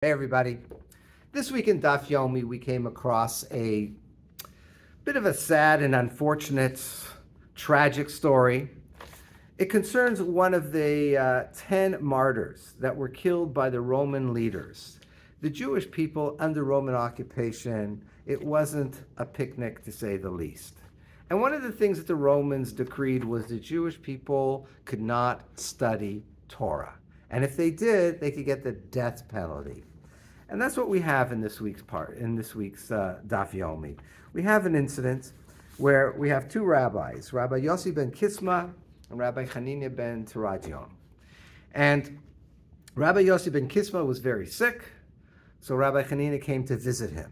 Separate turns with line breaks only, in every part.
Hey everybody. This week in Daf Yomi we came across a bit of a sad and unfortunate, tragic story. It concerns one of the 10 martyrs that were killed by the Roman leaders. The Jewish people under Roman occupation, it wasn't a picnic to say the least. And one of the things that the Romans decreed was the Jewish people could not study Torah. And if they did, they could get the death penalty. And that's what we have in this week's Daf Yomi. We have an incident where we have two rabbis, Rabbi Yossi ben Kisma and Rabbi Hanina ben Terajion. And Rabbi Yossi ben Kisma was very sick, so Rabbi Hanina came to visit him.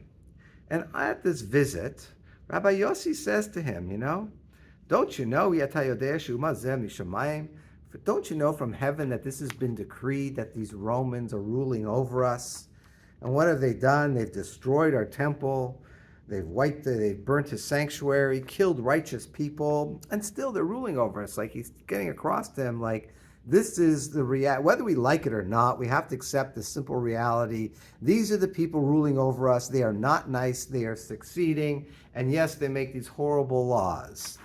And at this visit, Rabbi Yossi says to him, don't you know, don't you know from heaven that this has been decreed that these Romans are ruling over us? And what have they done? They've destroyed our temple. They've burnt his sanctuary, killed righteous people, and still they're ruling over us. Like he's getting across to him, like this is the reality. Whether we like it or not, we have to accept the simple reality. These are the people ruling over us. They are not nice. They are succeeding. And yes, they make these horrible laws.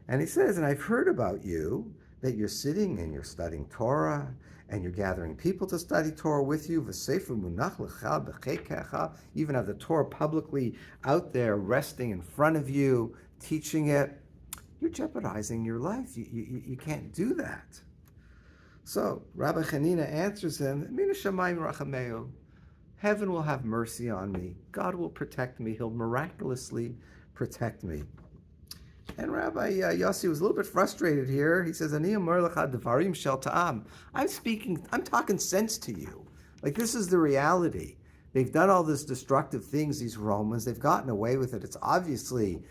And he says, and I've heard about you, that you're sitting and you're studying Torah, and you're gathering people to study Torah with you. You even have the Torah publicly out there resting in front of you, teaching it. You're jeopardizing your life. You can't do that. So Rabbi Hanina answers him, heaven will have mercy on me. God will protect me. He'll miraculously protect me. And Rabbi Yossi was a little bit frustrated here. He says, I'm talking sense to you. Like, this is the reality. They've done all this destructive things, these Romans. They've gotten away with it. It's obviously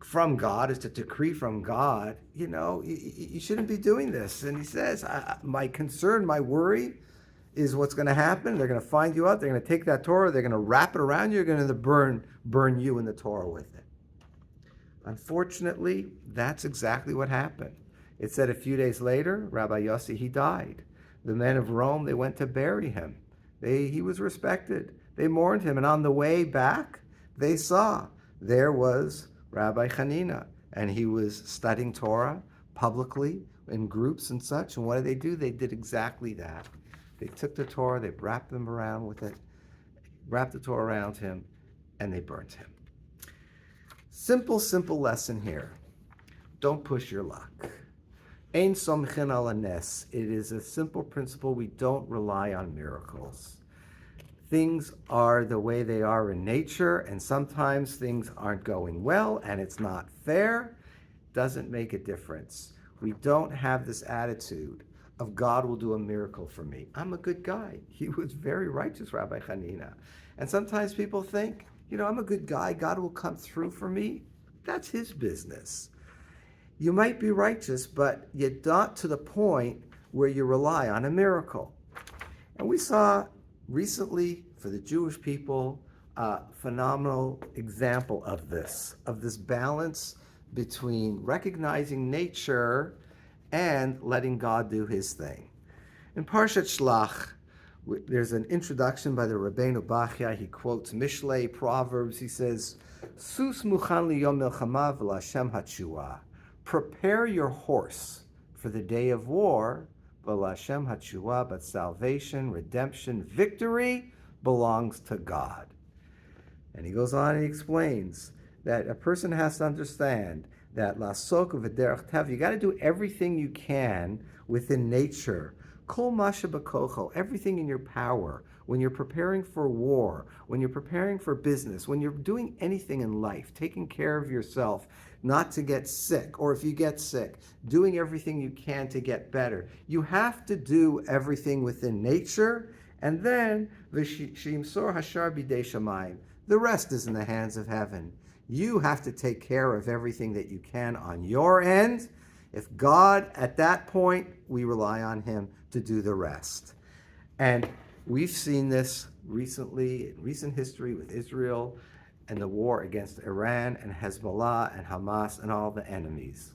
from God. It's a decree from God. You shouldn't be doing this. And he says, my concern, my worry is what's going to happen. They're going to find you out. They're going to take that Torah. They're going to wrap it around you. They're going to burn you and the Torah with it. Unfortunately, that's exactly what happened. It said a few days later, Rabbi Yossi, he died. The men of Rome, they went to bury him. He was respected. They mourned him. And on the way back, they saw there was Rabbi Hanina. And he was studying Torah publicly in groups and such. And what did they do? They did exactly that. They took the Torah, they wrapped them around with it, wrapped the Torah around him, and they burnt him. Simple lesson here. Don't push your luck. Ein somchin ala nes. It is a simple principle. We don't rely on miracles. Things are the way they are in nature, and sometimes things aren't going well, and it's not fair. Doesn't make a difference. We don't have this attitude of God will do a miracle for me. I'm a good guy. He was very righteous, Rabbi Hanina. And sometimes people think, I'm a good guy. God will come through for me. That's his business. You might be righteous, but you're not to the point where you rely on a miracle. And we saw recently for the Jewish people a phenomenal example of this balance between recognizing nature and letting God do his thing. In Parshat Shlach, there's an introduction by the Rabbeinu Bachya. He quotes Mishlei, Proverbs. He says, Sus muchan liyom milchama v'lashem hatshua. Prepare your horse for the day of war, v'lashem hatshua, but salvation, redemption, victory belongs to God. And he goes on and he explains that a person has to understand that lasok v'derech tav, you got to do everything you can within nature. Kol masha b'kocho, everything in your power, when you're preparing for war, when you're preparing for business, when you're doing anything in life, taking care of yourself, not to get sick, or if you get sick, doing everything you can to get better. You have to do everything within nature, and then v'shimsor hashar b'dei shamayim. The rest is in the hands of heaven. You have to take care of everything that you can on your end. If God, at that point, we rely on him to do the rest. And we've seen this recently, in recent history with Israel and the war against Iran and Hezbollah and Hamas and all the enemies.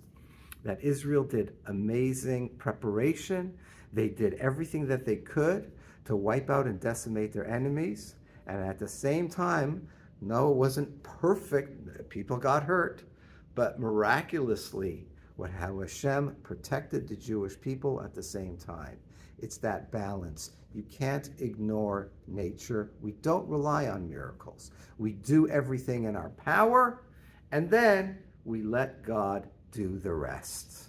That Israel did amazing preparation. They did everything that they could to wipe out and decimate their enemies. And at the same time, no, it wasn't perfect. People got hurt. But miraculously, how Hashem protected the Jewish people at the same time. It's that balance. You can't ignore nature. We don't rely on miracles. We do everything in our power, and then we let God do the rest.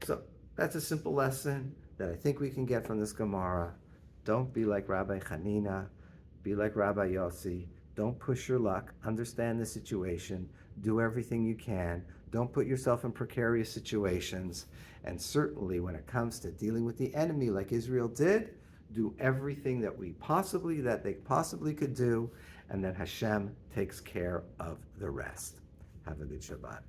So that's a simple lesson that I think we can get from this Gemara. Don't be like Rabbi Hanina. Be like Rabbi Yossi. Don't push your luck. Understand the situation. Do everything you can. Don't put yourself in precarious situations. And certainly when it comes to dealing with the enemy like Israel did, do everything that they possibly could do, and then Hashem takes care of the rest. Have a good Shabbat.